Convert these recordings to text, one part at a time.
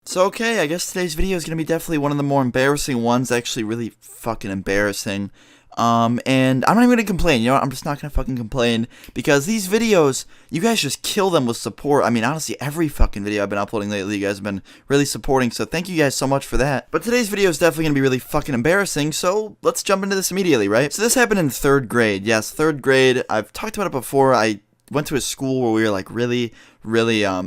So okay, I guess today's video is going to be definitely one of the more embarrassing ones, actually really fucking embarrassing. And I'm not even going to complain, you know what, I'm just not going to fucking complain, because these videos, you guys just kill them with support. I mean, honestly, every fucking video I've been uploading lately, you guys have been really supporting, so thank you guys so much for that. But today's video is definitely going to be really fucking embarrassing, so let's jump into this immediately, right? So this happened in 3rd grade, yes, 3rd grade, I've talked about it before. I went to a school where we were like really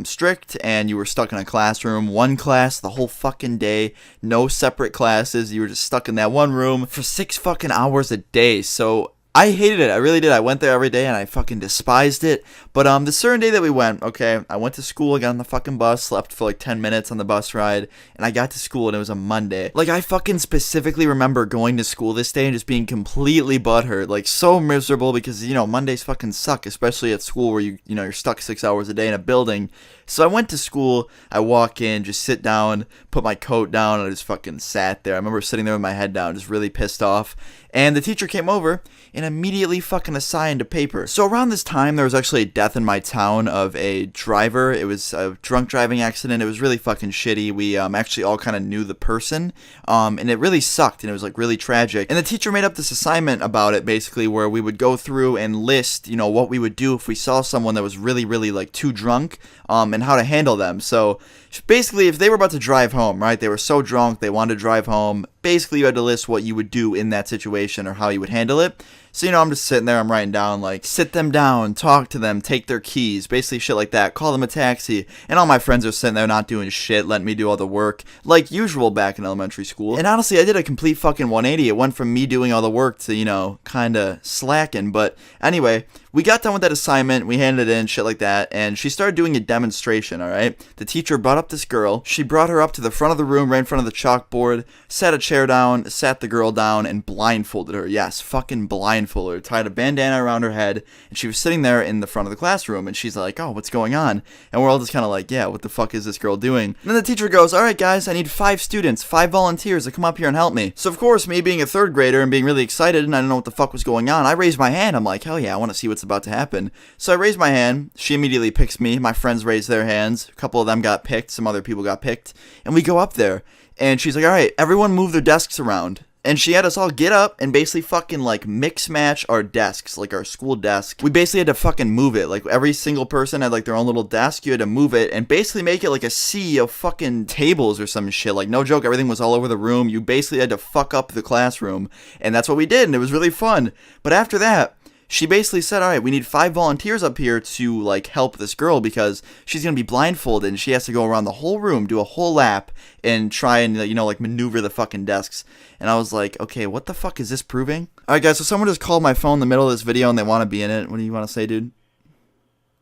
strict, and you were stuck in a classroom, one class the whole fucking day, no separate classes, you were just stuck in that one room for 6 fucking hours a day. So I hated it, I really did. I went there every day and I fucking despised it. But the certain day that we went, okay, I went to school, I got on the fucking bus, slept for like 10 minutes on the bus ride, and I got to school and it was a Monday. Like, I fucking specifically remember going to school this day and just being completely butthurt, like so miserable, because, you know, Mondays fucking suck, especially at school where you're stuck 6 hours a day in a building. So I went to school, I walk in, just sit down, put my coat down, and I just fucking sat there. I remember sitting there with my head down, just really pissed off. And the teacher came over and immediately fucking assigned a paper. So around this time, there was actually a death in my town of a driver. It was a drunk driving accident. It was really fucking shitty. We actually all kind of knew the person, and it really sucked, and it was like really tragic. And the teacher made up this assignment about it, basically, where we would go through and list, you know, what we would do if we saw someone that was really like too drunk, and how to handle them. So basically, if they were about to drive home, right, they were so drunk, they wanted to drive home, basically you had to list what you would do in that situation or how you would handle it. So, you know, I'm just sitting there, I'm writing down, like, sit them down, talk to them, take their keys, basically shit like that, call them a taxi, and all my friends are sitting there not doing shit, letting me do all the work, like usual back in elementary school. And honestly, I did a complete fucking 180, it went from me doing all the work to, you know, kinda slacking. But anyway, we got done with that assignment, we handed it in, shit like that, and she started doing a demonstration, alright? The teacher brought up this girl, she brought her up to the front of the room, right in front of the chalkboard, sat a chair down, sat the girl down, and blindfolded her. Yes, fucking blindfolded her, tied a bandana around her head, and she was sitting there in the front of the classroom, and she's like, oh, what's going on? And we're all just kind of like, yeah, what the fuck is this girl doing? And then the teacher goes, alright guys, I need 5 students, 5 volunteers to come up here and help me. So of course, me being a 3rd grader and being really excited, and I didn't know what the fuck was going on, I raised my hand. I'm like, hell yeah, I want to see what's about to happen. So I raised my hand, she immediately picks me, my friends raised their hands, a couple of them got picked, some other people got picked, and we go up there, and she's like, alright, everyone move their desks around. And she had us all get up and basically fucking like mix match our desks, like our school desk. We basically had to fucking move it. Like every single person had like their own little desk. You had to move it and basically make it like a sea of fucking tables or some shit. Like no joke, everything was all over the room. You basically had to fuck up the classroom. And that's what we did, and it was really fun. But after that, she basically said, alright, we need 5 volunteers up here to, like, help this girl because she's going to be blindfolded and she has to go around the whole room, do a whole lap, and try and, you know, like, maneuver the fucking desks. And I was like, okay, what the fuck is this proving? Alright, guys, so someone just called my phone in the middle of this video and they want to be in it. What do you want to say, dude?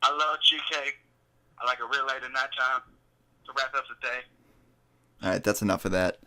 I love cheesecake. I like it real late at night time to wrap up the day. Alright, that's enough of that.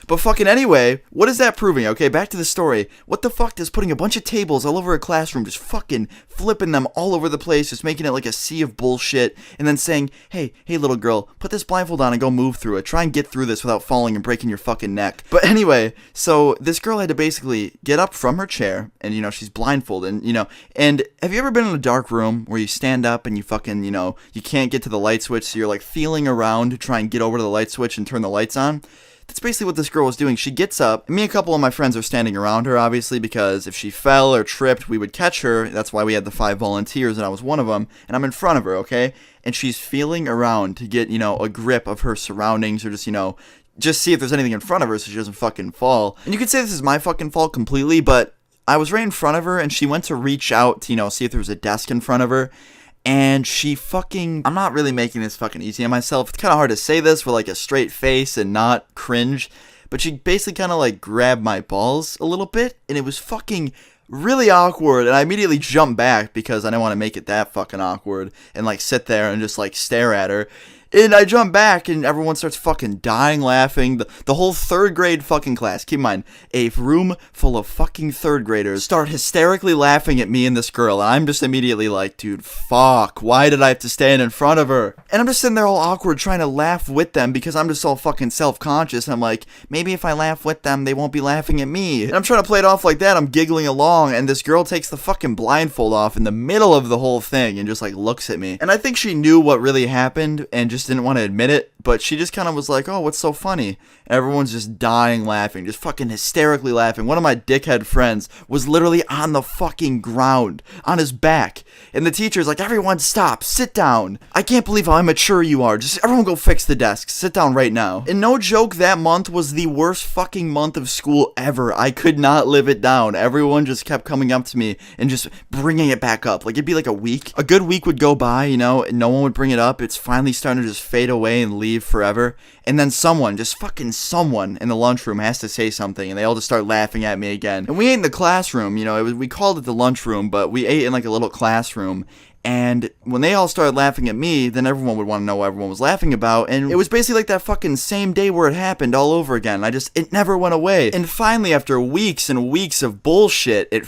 But fucking anyway, what is that proving? Okay, back to the story. What the fuck does putting a bunch of tables all over a classroom, just fucking flipping them all over the place, just making it like a sea of bullshit, and then saying, hey little girl, put this blindfold on and go move through it. Try and get through this without falling and breaking your fucking neck. But anyway, so this girl had to basically get up from her chair, and you know, she's blindfolded, and you know, and have you ever been in a dark room where you stand up and you fucking, you know, you can't get to the light switch, so you're like feeling around to try and get over to the light switch and turn the lights on? That's basically what this girl was doing. She gets up, and me and a couple of my friends are standing around her, obviously, because if she fell or tripped, we would catch her. That's why we had the 5 volunteers, and I was one of them, and I'm in front of her, okay? And she's feeling around to get, you know, a grip of her surroundings, or just, you know, just see if there's anything in front of her so she doesn't fucking fall. And you could say this is my fucking fault completely, but I was right in front of her, and she went to reach out to, you know, see if there was a desk in front of her. And she fucking, I'm not really making this fucking easy on myself. It's kind of hard to say this with like a straight face and not cringe. But she basically kind of like grabbed my balls a little bit. And it was fucking really awkward. And I immediately jumped back because I didn't want to make it that fucking awkward. And like sit there and just like stare at her. And I jump back, and everyone starts fucking dying laughing. The whole 3rd grade fucking class, keep in mind, a room full of fucking 3rd graders start hysterically laughing at me and this girl. And I'm just immediately like, dude, fuck, why did I have to stand in front of her? And I'm just sitting there all awkward trying to laugh with them because I'm just all fucking self-conscious. And I'm like, maybe if I laugh with them, they won't be laughing at me. And I'm trying to play it off like that. I'm giggling along, and this girl takes the fucking blindfold off in the middle of the whole thing and just like looks at me. And I think she knew what really happened and just didn't want to admit it, but she just kind of was like, oh, what's so funny? And everyone's just dying laughing, just fucking hysterically laughing. One of my dickhead friends was literally on the fucking ground, on his back. And the teacher's like, everyone stop, sit down. I can't believe how immature you are. Just everyone go fix the desks. Sit down right now. And no joke, that month was the worst fucking month of school ever. I could not live it down. Everyone just kept coming up to me and just bringing it back up. Like, it'd be like a week. A good week would go by, you know, and no one would bring it up. It's finally starting to just fade away and leave forever. And then someone, just fucking someone in the lunchroom has to say something, and they all just start laughing at me again. And we ate in the classroom, you know, we called it the lunchroom, but we ate in like a little classroom. And when they all started laughing at me, then everyone would want to know what everyone was laughing about. And it was basically like that fucking same day where it happened all over again. It never went away. And finally, after weeks and weeks of bullshit, it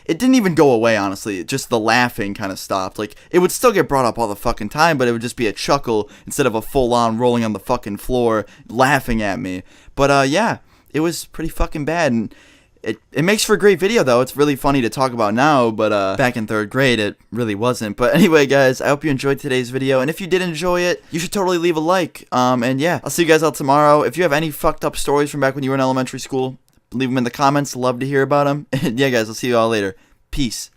didn't even go away, honestly. Just the laughing kind of stopped. Like, it would still get brought up all the fucking time, but it would just be a chuckle instead of a full-on rolling on the fucking floor laughing at me. But, yeah, it was pretty fucking bad. And it makes for a great video, though. It's really funny to talk about now, but back in 3rd grade, it really wasn't. But anyway, guys, I hope you enjoyed today's video, and if you did enjoy it, you should totally leave a like. And yeah, I'll see you guys out tomorrow. If you have any fucked up stories from back when you were in elementary school, leave them in the comments. Love to hear about them. And yeah, guys, I'll see you all later. Peace.